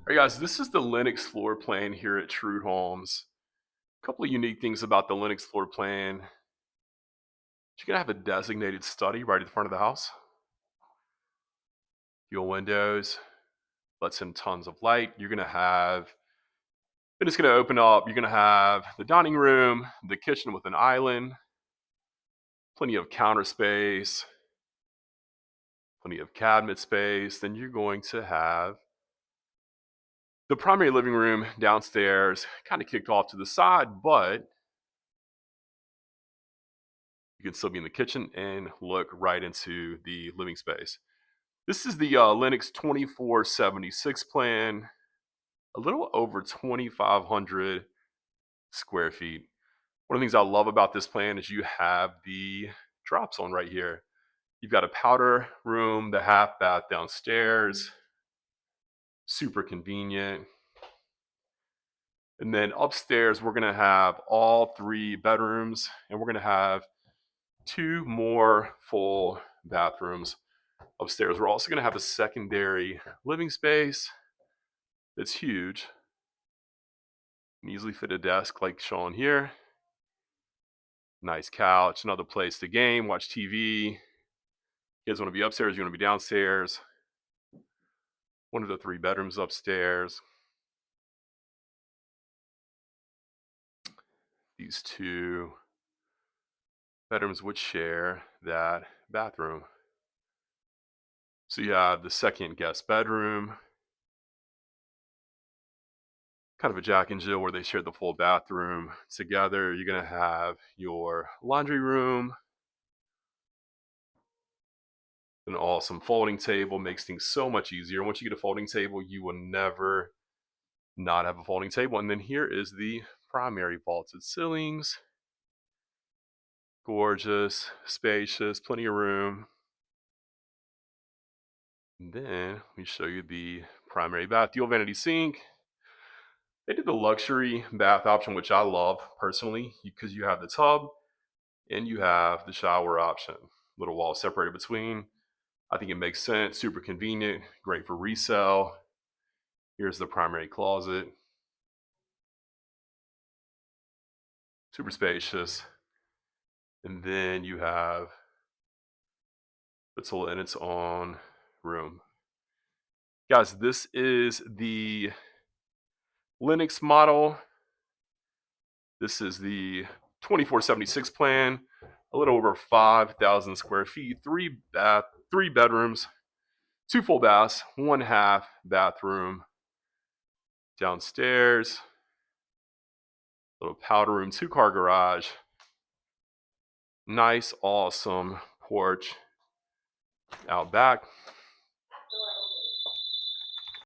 All right, guys, this is the Lenox floor plan here at True Homes. A couple of unique things about the Lenox floor plan. You're going to have a designated study right at the front of the house. Your windows lets in tons of light. It's going to open up. You're going to have the dining room, the kitchen with an island, plenty of counter space, plenty of cabinet space. Then you're going to have the primary living room downstairs, kind of kicked off to the side, but you can still be in the kitchen and look right into the living space. This is the Lenox 2476 plan, a little over 2,500 square feet. One of the things I love about this plan is you have the drop zone right here. You've got a powder room, the half bath downstairs, super convenient. And then upstairs, we're gonna have all 3 bedrooms, and we're gonna have 2 more full bathrooms upstairs. We're also gonna have a secondary living space that's huge. You can easily fit a desk like shown here. Nice couch, another place to game, watch TV. You guys want to be upstairs, you want to be downstairs. One of the 3 bedrooms upstairs. These 2 bedrooms would share that bathroom. So you have the second guest bedroom, kind of a Jack and Jill where they share the full bathroom together. You're gonna have your laundry room, an awesome folding table, makes things so much easier. Once you get a folding table, you will never not have a folding table. And then here is the primary vaulted ceilings. Gorgeous, spacious, plenty of room. And then we show you the primary bath, dual vanity sink. They did the luxury bath option, which I love personally, because you have the tub and you have the shower option. Little wall separated between. I think it makes sense, super convenient, great for resale. Here's the primary closet. Super spacious. And then you have the toilet in its own room. Guys, this is the Lenox model. This is the 2476 plan, a little over 5,000 square feet, 3 bedrooms, 2 full baths, 1/2 bathroom downstairs, little powder room, 2-car garage, nice, awesome porch out back.